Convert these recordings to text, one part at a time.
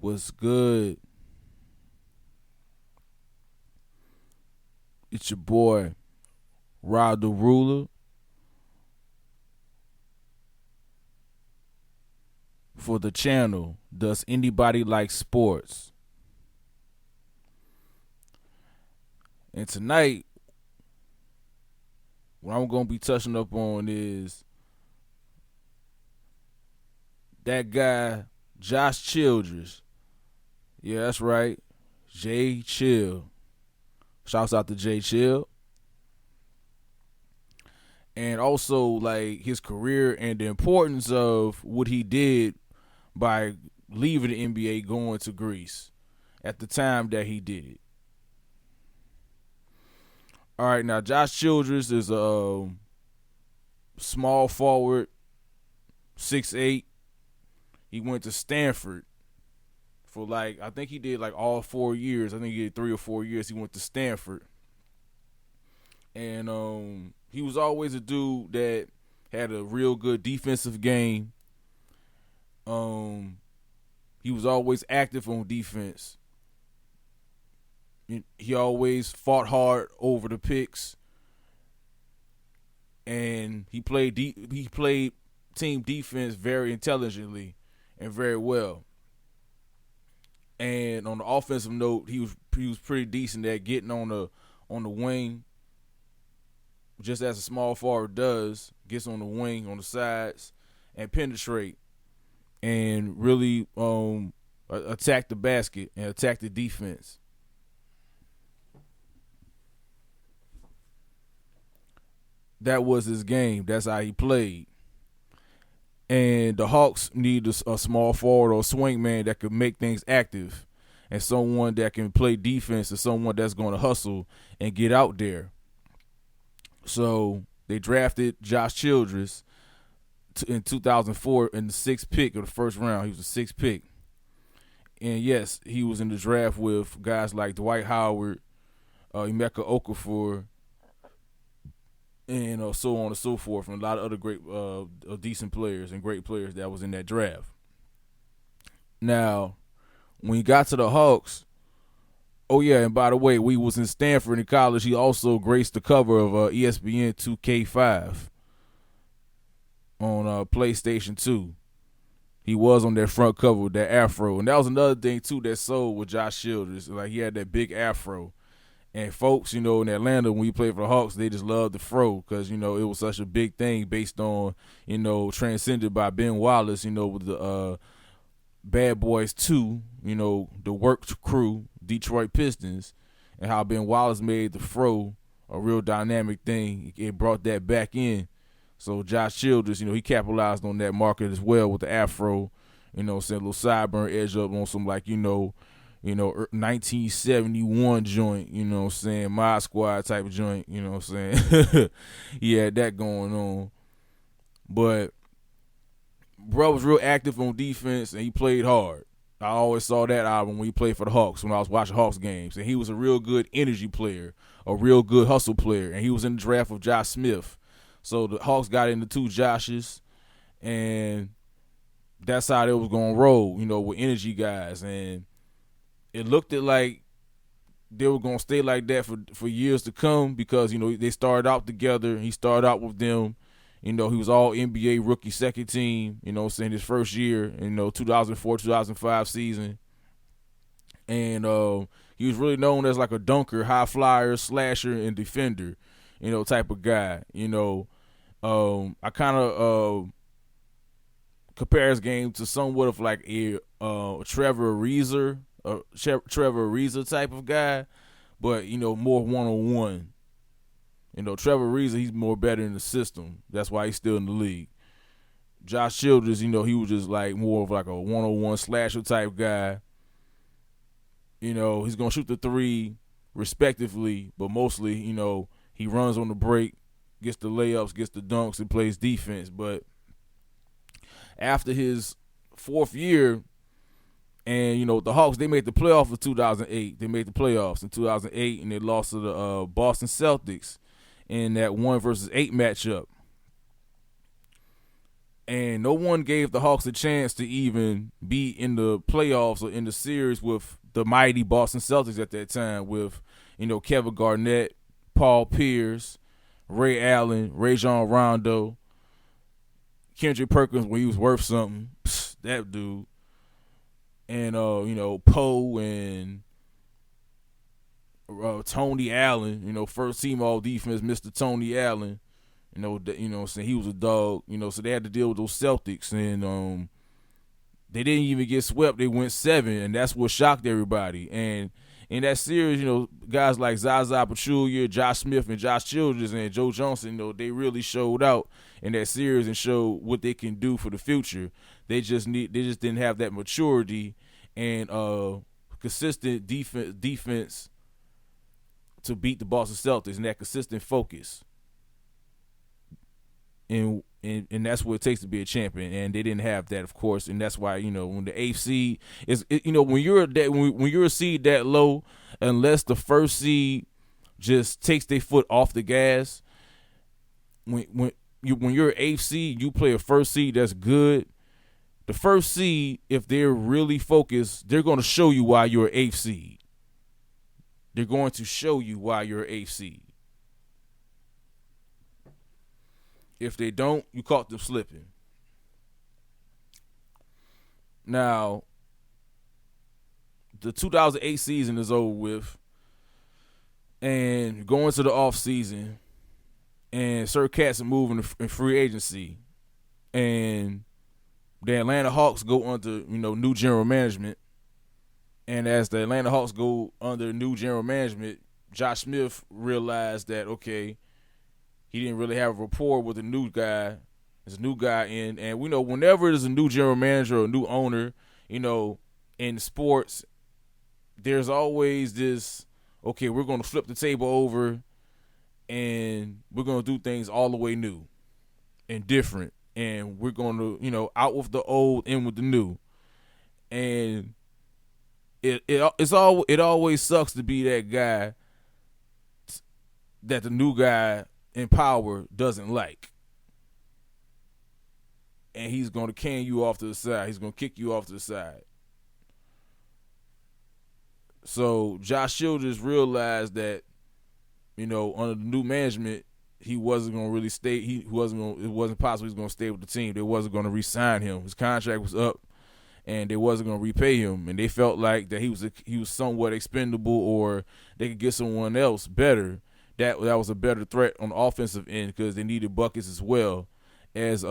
What's good? It's your boy, Rod the Ruler, for the channel. Does anybody like sports? And tonight, what I'm going to be touching up on is that guy, Josh Childress. Yeah, that's right. J Chill. Shouts out to J Chill. And also, like, his career and the importance of what he did by leaving the NBA, going to Greece at the time that he did it. All right, now Josh Childress is a small forward, 6'8". He went to Stanford for I think he did all 4 years. I think he did 3 or 4 years. He went to Stanford. And he was always a dude that had a real good defensive game. He was always active on defense. He always fought hard over the picks, and he played team defense very intelligently and very well. And on the offensive note, he was pretty decent at getting on the wing, just as a small forward does, gets on the wing, on the sides, and penetrate, and really attack the basket and attack the defense. That was his game. That's how he played. And the Hawks need a small forward or swing man that could make things active, and someone that can play defense, and someone that's going to hustle and get out there. So they drafted Josh Childress in 2004 in the 6th pick of the first round. He was the 6th pick. And yes, he was in the draft with guys like Dwight Howard, Emeka Okafor, and so on and so forth, and a lot of other great, decent players and great players that was in that draft. Now, when he got to the Hawks, oh yeah, and by the way, we was in Stanford in college. He also graced the cover of ESPN 2K5 on PlayStation 2. He was on that front cover with that afro, and that was another thing too that sold with Josh Childress. Like, he had that big afro. And folks, in Atlanta, when we played for the Hawks, they just loved the fro because, it was such a big thing based on, transcended by Ben Wallace, with the Bad Boys 2, the work crew, Detroit Pistons, and how Ben Wallace made the fro a real dynamic thing. It brought that back in. So Josh Childress, he capitalized on that market as well with the afro, saying a little sideburn edge up on some 1971 joint, Mod Squad type of joint, He had that going on. But bro was real active on defense, and he played hard. I always saw that album when he played for the Hawks when I was watching Hawks games. And he was a real good energy player, a real good hustle player. And he was in the draft of Josh Smith. So the Hawks got into 2 Joshes, and that's how they was going to roll, with energy guys. And it looked like they were going to stay like that for years to come because, they started out together. He started out with them. He was all NBA rookie second team, his first year, 2004, 2005 season. And he was really known as like a dunker, high flyer, slasher, and defender, type of guy. I kind of compare his game to somewhat of like a Trevor Ariza type of guy, but more one-on-one. Trevor Ariza, he's more better in the system. That's why he's still in the league. Josh Childress, he was just more of a one-on-one slasher type guy. He's gonna shoot the 3 respectively, but mostly, he runs on the break, gets the layups, gets the dunks, and plays defense. But after his 4th year, and, the Hawks, they made the playoffs in 2008. They made the playoffs in 2008, and they lost to the Boston Celtics in that 1 versus 8 matchup. And no one gave the Hawks a chance to even be in the playoffs or in the series with the mighty Boston Celtics at that time with, Kevin Garnett, Paul Pierce, Ray Allen, Rajon Rondo, Kendrick Perkins when he was worth something. That dude. And, Poe and Tony Allen, first team all defense, Mr. Tony Allen. Saying he was a dog, so they had to deal with those Celtics, and they didn't even get swept. They went 7, and that's what shocked everybody. And in that series, guys like Zaza Pachulia, Josh Smith, and Josh Childress, and Joe Johnson, they really showed out in that series and showed what they can do for the future. They just didn't have that maturity and consistent defense to beat the Boston Celtics, and that consistent focus. And that's what it takes to be a champion, and they didn't have that, of course, and that's why when the eighth seed is, when you're a seed that low, unless the first seed just takes their foot off the gas, when you're an eighth seed, you play a first seed that's good. The first seed, if they're really focused, they're going to show you why you're an eighth seed. They're going to show you why you're an eighth seed. If they don't, you caught them slipping. Now, the 2008 season is over with, and going to the off season, and Sir Cats are moving in free agency, and the Atlanta Hawks go under new general management, and as the Atlanta Hawks go under new general management, Josh Smith realized that he didn't really have a rapport with the new guy. There's a new guy in, and we know whenever there's a new general manager or a new owner, in sports, there's always this, we're going to flip the table over, and we're going to do things all the way new and different, and we're going to, out with the old, in with the new, and it always sucks to be that guy that the new guy in power doesn't like, and he's going to can you off to the side. He's going to kick you off to the side. So Josh Childress realized that under the new management he wasn't going to really stay. It wasn't possible he was going to stay with the team. They wasn't going to re-sign him. His contract was up, and they wasn't going to repay him. And they felt like that he was somewhat expendable, or they could get someone else better. That was a better threat on the offensive end because they needed buckets as well as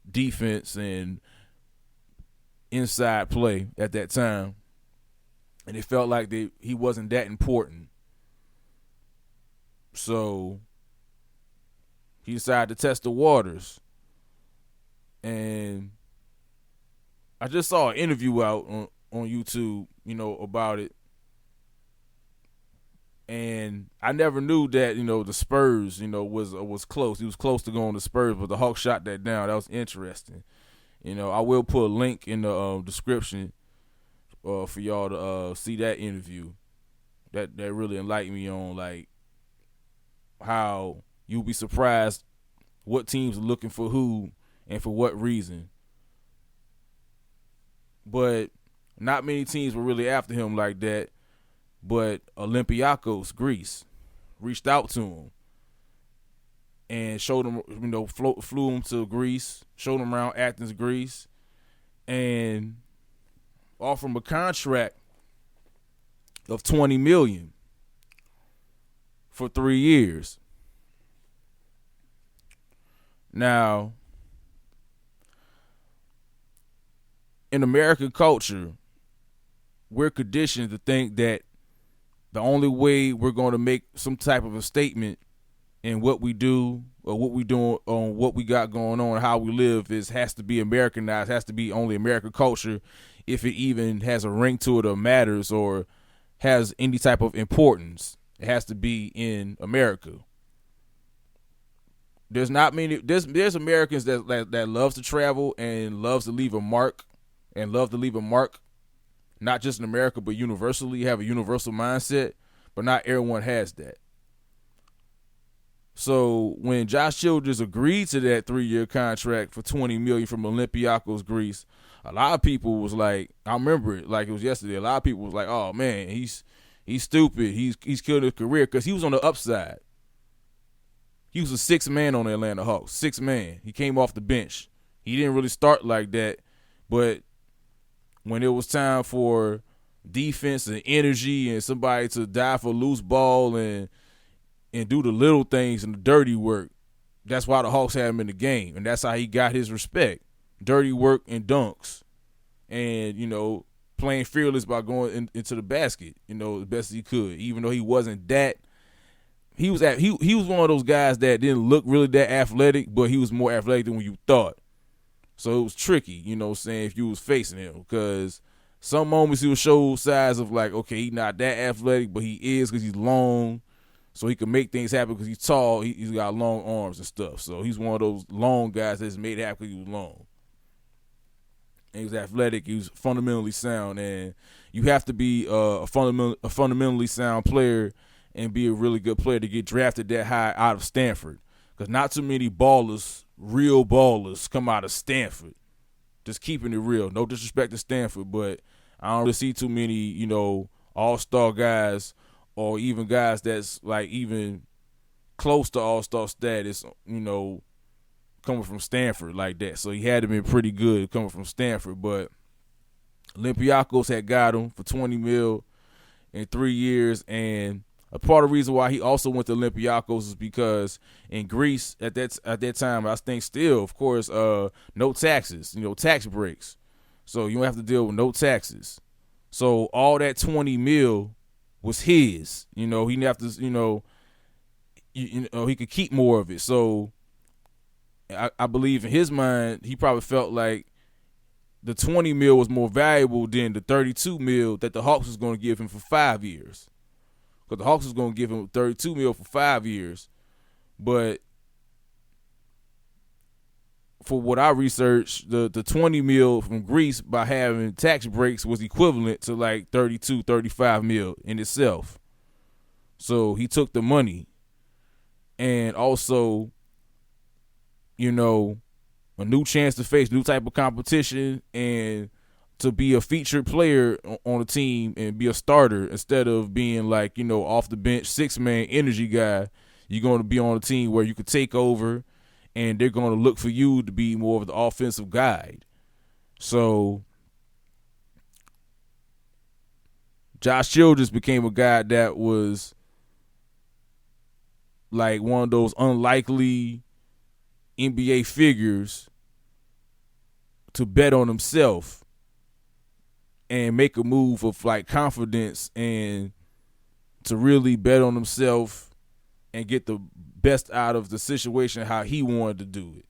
defense and inside play at that time. And it felt like he wasn't that important. So he decided to test the waters. And I just saw an interview out on YouTube, about it. And I never knew that, the Spurs, was close. He was close to going to Spurs, but the Hawks shot that down. That was interesting. I will put a link in the description for y'all to see that interview. That really enlightened me on, like, how you'll be surprised what teams are looking for who and for what reason. But not many teams were really after him like that. But Olympiacos, Greece, reached out to him and showed him, flew him to Greece, showed him around Athens, Greece, and offered him a contract of $20 million for 3 years. Now, in American culture, we're conditioned to think that the only way we're going to make some type of a statement in what we do or what we doing on what we got going on, how we live, has to be Americanized, has to be only American culture, if it even has a ring to it or matters or has any type of importance. It has to be in America. There's not many. There's Americans that loves to travel and loves to leave a mark, not just in America, but universally, have a universal mindset, but not everyone has that. So when Josh Childress agreed to that 3-year contract for $20 million from Olympiacos Greece, a lot of people was like, I remember it like it was yesterday. A lot of people was like, "Oh man, he's stupid. He's killed his career," because he was on the upside. He was a sixth man on the Atlanta Hawks. Sixth man. He came off the bench. He didn't really start like that, but when it was time for defense and energy and somebody to die for a loose ball and do the little things and the dirty work, that's why the Hawks had him in the game, and that's how he got his respect. Dirty work and dunks, and playing fearless by going into the basket, the best he could, even though he wasn't that. He was one of those guys that didn't look really that athletic, but he was more athletic than when you thought. So it was tricky, if you was facing him, because some moments he would show signs of like, okay, he's not that athletic, but he is because he's long, so he can make things happen because he's tall. He's got long arms and stuff. So he's one of those long guys that's made it happen because he was long. And he was athletic. He was fundamentally sound, and you have to be a fundamentally sound player and be a really good player to get drafted that high out of Stanford, because not too many ballers, real ballers, come out of Stanford. Just keeping it real. No disrespect to Stanford, but I don't really see too many, all-star guys or even guys that's like even close to all-star status, coming from Stanford like that. So he had to been pretty good coming from Stanford, but Olympiacos had got him for $20 million in 3 years, and a part of the reason why he also went to Olympiacos is because in Greece at that time, I think still, of course, no taxes, tax breaks. So you don't have to deal with no taxes. So all that $20 million was his. He didn't have to, he could keep more of it. So I believe in his mind, he probably felt like the $20 million was more valuable than the $32 million that the Hawks was going to give him for 5 years. Because the Hawks was going to give him $32 million for 5 years. But for what I researched, the $20 million from Greece by having tax breaks was equivalent to like $32, $35 million in itself. So he took the money. And also, a new chance to face new type of competition and to be a featured player on a team and be a starter instead of being like, off the bench, six-man energy guy. You're going to be on a team where you could take over and they're going to look for you to be more of the offensive guide. So Josh Childress became a guy that was like one of those unlikely NBA figures to bet on himself and make a move of like confidence and to really bet on himself and get the best out of the situation how he wanted to do it.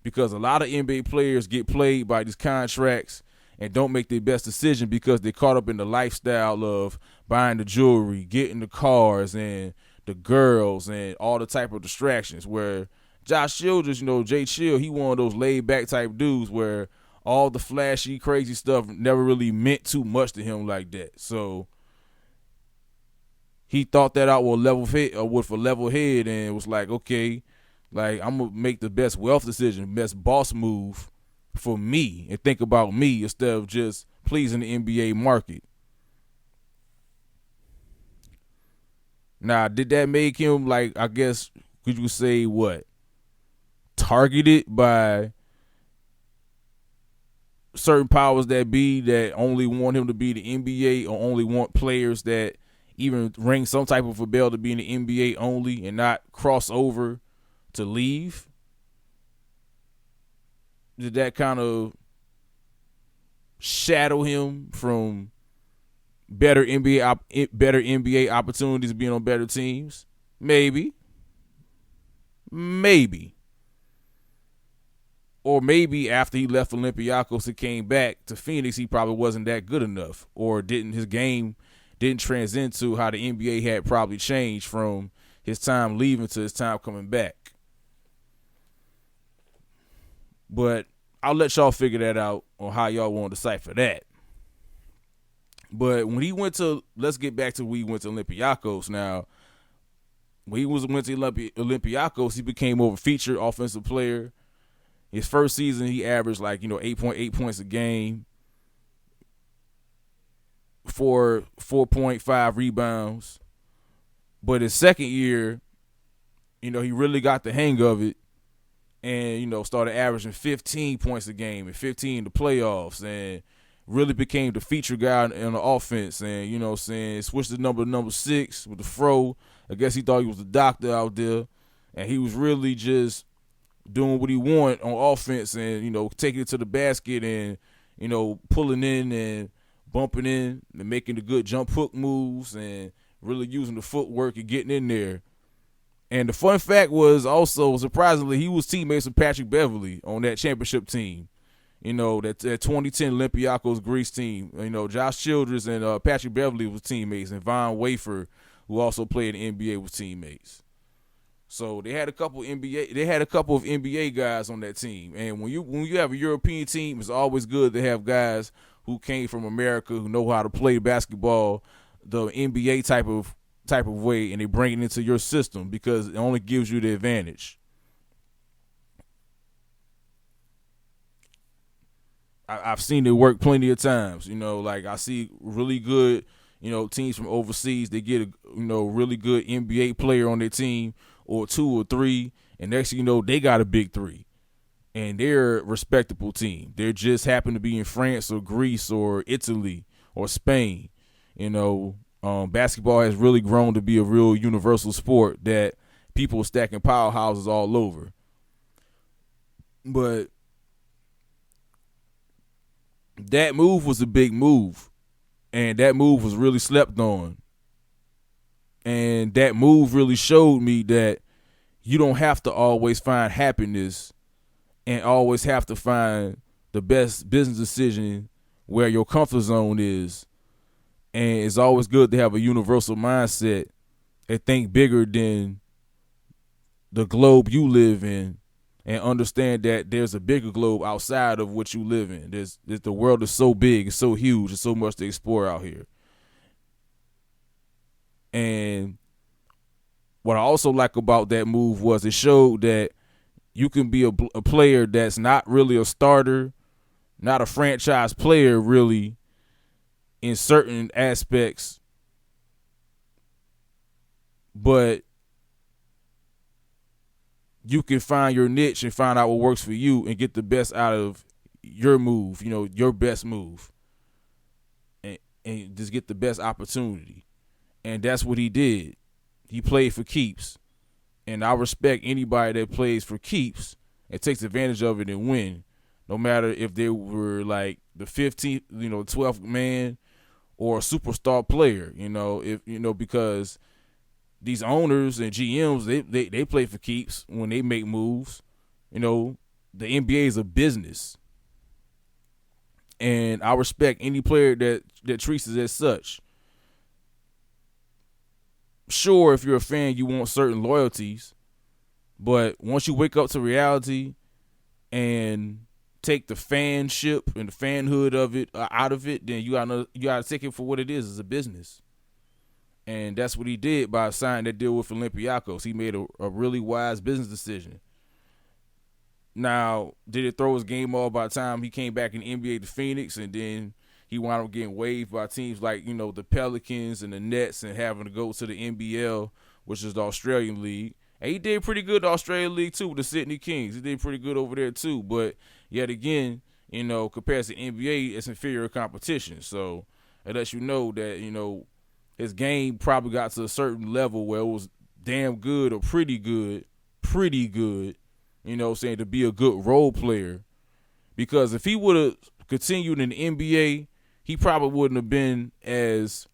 Because a lot of NBA players get played by these contracts and don't make their best decision because they're caught up in the lifestyle of buying the jewelry, getting the cars and the girls and all the type of distractions, where Josh Childress, Jay Chill, he one of those laid back type dudes where all the flashy, crazy stuff never really meant too much to him like that. So he thought that out with a level head and was like, okay, like I'm gonna make the best wealth decision, best boss move for me and think about me instead of just pleasing the NBA market. Now, did that make him, like, I guess, could you say what? Targeted by certain powers that be that only want him to be the NBA or only want players that even ring some type of a bell to be in the NBA only and not cross over to leave? Did that kind of shadow him from better NBA opportunities being on better teams? Maybe. Or maybe after he left Olympiacos and came back to Phoenix, he probably wasn't that good enough, or his game didn't transcend to how the NBA had probably changed from his time leaving to his time coming back. But I'll let y'all figure that out on how y'all want to decipher that. But when he went to, let's get back to when he went to Olympiacos now, when he went to Olympiacos, he became more of a featured offensive player. His first season, he averaged 8.8 points a game, 4.5 rebounds. But his second year, he really got the hang of it and, started averaging 15 points a game and 15 in the playoffs and really became the feature guy in the offense. And, switched to number 6 with the fro. I guess he thought he was the doctor out there. And he was really just doing what he wanted on offense and, taking it to the basket and, pulling in and bumping in and making the good jump hook moves and really using the footwork and getting in there. And the fun fact was also, surprisingly, he was teammates with Patrick Beverley on that championship team. That 2010 Olympiacos Greece team. Josh Childress and Patrick Beverley was teammates, and Von Wafer, who also played in the NBA, was teammates. So they had a couple of NBA guys on that team. And when you have a European team, it's always good to have guys who came from America, who know how to play basketball the NBA type of way, and they bring it into your system because it only gives you the advantage. I've seen it work plenty of times. I see really good, teams from overseas. They get a really good NBA player on their team, or 2 or 3, and next thing you know, they got a big 3, and they're a respectable team. They just happen to be in France or Greece or Italy or Spain. Basketball has really grown to be a real universal sport that people are stacking powerhouses all over. But that move was a big move, and that move was really slept on. And that move really showed me that you don't have to always find happiness and always have to find the best business decision where your comfort zone is. And it's always good to have a universal mindset and think bigger than the globe you live in, and understand that there's a bigger globe outside of what you live in. The world is so big, it's so huge, there's so much to explore out here. And what I also like about that move was it showed that you can be a player that's not really a starter, not a franchise player really in certain aspects, but you can find your niche and find out what works for you and get the best out of your move, your best move, and just get the best opportunity. And that's what he did. He played for keeps. And I respect anybody that plays for keeps and takes advantage of it and win, no matter if they were like the 15th, 12th man or a superstar player, because these owners and GMs, they play for keeps when they make moves. The NBA is a business. And I respect any player that treats it as such. Sure, if you're a fan, you want certain loyalties, but once you wake up to reality and take the fanship and the fanhood of it out of it, then you gotta take it for what it is. It's a business, and that's what he did by signing that deal with Olympiacos. He made a really wise business decision. Now, did it throw his game off by the time he came back in the NBA to Phoenix, and then he wound up getting waived by teams like, the Pelicans and the Nets, and having to go to the NBL, which is the Australian League. And he did pretty good in the Australian League, too, with the Sydney Kings. He did pretty good over there, too. But yet again, compared to NBA, it's inferior competition. So it lets you know that, his game probably got to a certain level where it was damn good or pretty good, to be a good role player. Because if he would have continued in the NBA, he probably wouldn't have been as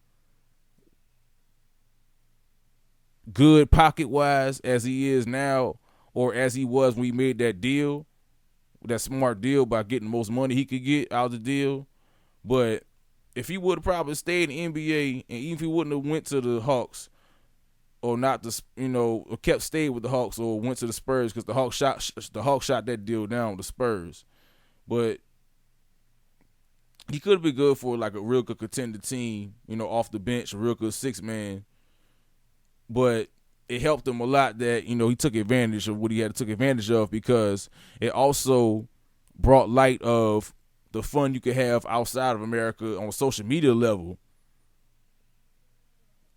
good pocket-wise as he is now, or as he was when he made that deal, that smart deal by getting the most money he could get out of the deal. But if he would have probably stayed in the NBA, and even if he wouldn't have went to the Hawks, or not or kept staying with the Hawks, or went to the Spurs, because the Hawks shot that deal down with the Spurs. But he could have been good for like a real good contender team, off the bench, a real good 6-man. But it helped him a lot that, he took advantage of what he had to take advantage of, because it also brought light of the fun you could have outside of America on a social media level.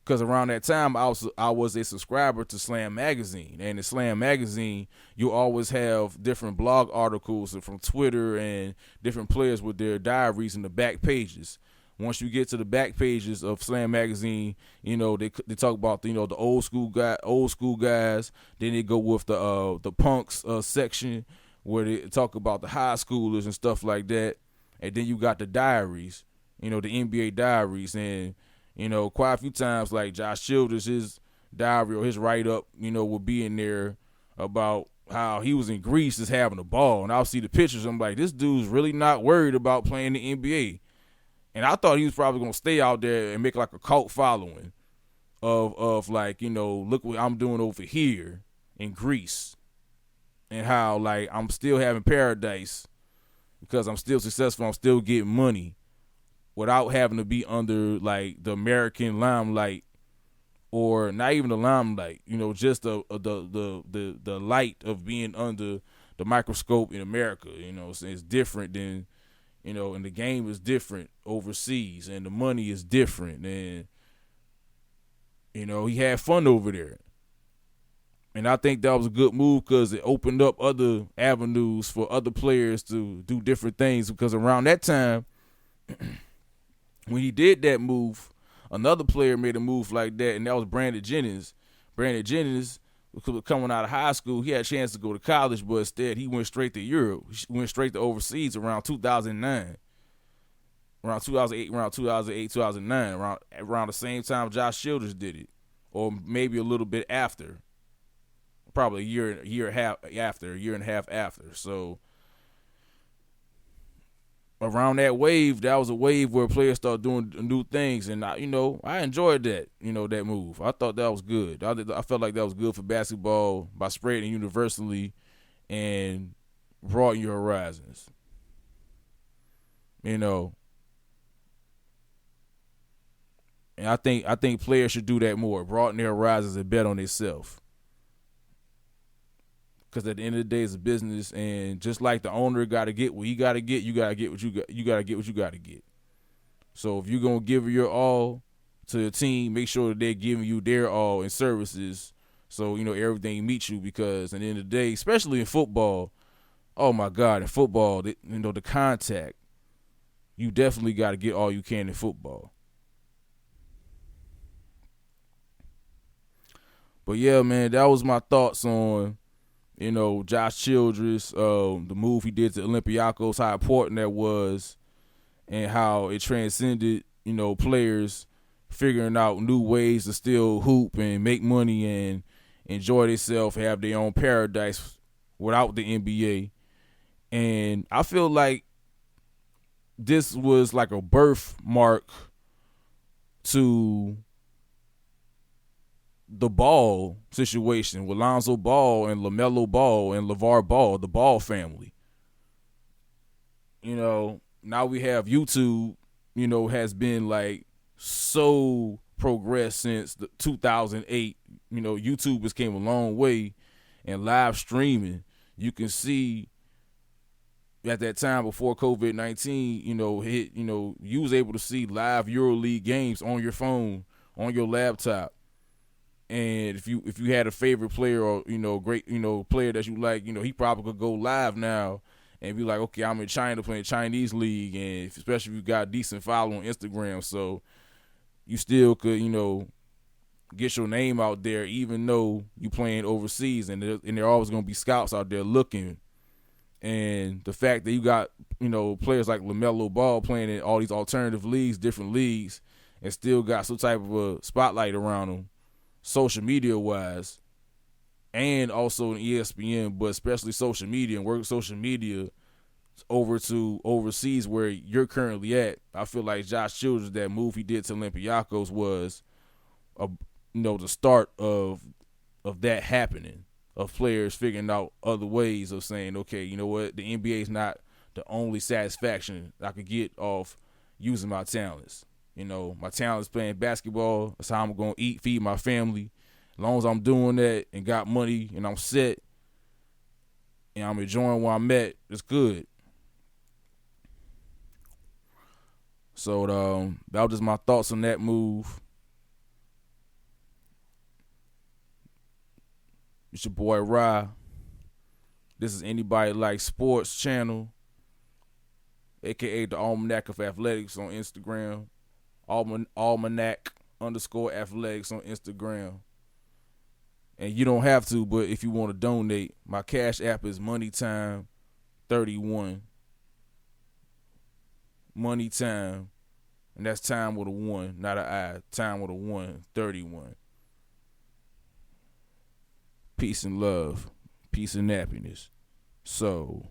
Because around that time, I was a subscriber to Slam Magazine, and in Slam Magazine, you always have different blog articles from Twitter and different players with their diaries in the back pages. Once you get to the back pages of Slam Magazine, they talk about the old school guys. Then they go with the punks section, where they talk about the high schoolers and stuff like that. And then you got the diaries, the NBA diaries, and quite a few times, like Josh Childress, his diary or his write-up, would be in there about how he was in Greece just having a ball. And I'll see the pictures. I'm like, this dude's really not worried about playing the NBA. And I thought he was probably going to stay out there and make like a cult following of like, look what I'm doing over here in Greece. And how, like, I'm still having paradise because I'm still successful. I'm still getting money without having to be under like the American limelight, or not even the limelight, just the light of being under the microscope in America. It's different than, and the game is different overseas, and the money is different, and he had fun over there. And I think that was a good move because it opened up other avenues for other players to do different things, because around that time when he did that move, another player made a move like that, and that was Brandon Jennings. Brandon Jennings, coming out of high school, he had a chance to go to college, but instead he went straight to Europe. He went straight to overseas around 2009. Around 2008, 2009, around the same time Josh Childress did it, or maybe a little bit after, probably a year and a half after. So around that wave, that was a wave where players started doing new things, and I enjoyed that, that move. I thought that was good. I felt like that was good for basketball by spreading universally and broadening your horizons. And I think players should do that more, broaden their horizons and bet on themselves. Because at the end of the day, it's a business, and just like the owner got to get what he got to get, you got to get what you got to get what you got to get. So if you're gonna give your all to the team, make sure that they're giving you their all in services, so everything meets you. Because at the end of the day, especially in football, oh my God, in football, the contact, you definitely got to get all you can in football. But yeah, man, that was my thoughts on Josh Childress, the move he did to Olympiacos, how important that was, and how it transcended, players figuring out new ways to still hoop and make money and enjoy themselves, have their own paradise without the NBA. And I feel like this was like a birthmark to the Ball situation with Lonzo Ball and LaMelo Ball and LeVar Ball, the Ball family. Now we have YouTube, has been like so progressed since 2008. YouTube has came a long way, and live streaming, you can see at that time before COVID-19, hit, you was able to see live EuroLeague games on your phone, on your laptop. And if you had a favorite player or great player that you like, he probably could go live now and be like, okay, I'm in China playing Chinese league, and especially if you got a decent follow on Instagram, so you still could get your name out there even though you playing overseas, and there always gonna be scouts out there looking. And the fact that you got players like LaMelo Ball playing in all these alternative leagues, different leagues, and still got some type of a spotlight around them, social media wise, and also in ESPN, but especially social media, and work social media over to overseas where you're currently at. I feel like Josh Childress, that move he did to Olympiacos was the start of that happening, of players figuring out other ways of saying, okay, you know what, the NBA is not the only satisfaction I could get off using my talents. My talent is playing basketball. That's how I'm going to eat, feed my family. As long as I'm doing that and got money and I'm set and I'm enjoying where I'm at, it's good. So that was just my thoughts on that move. It's your boy Rye. This is Anybody Like Sports channel, aka the Almanac of Athletics on Instagram. Almanac _ athletics on Instagram. And you don't have to, but if you want to donate, my Cash App is MoneyTime31. MoneyTime. And that's time with a 1, not an I. Time with a 1, 31. Peace and love. Peace and happiness. So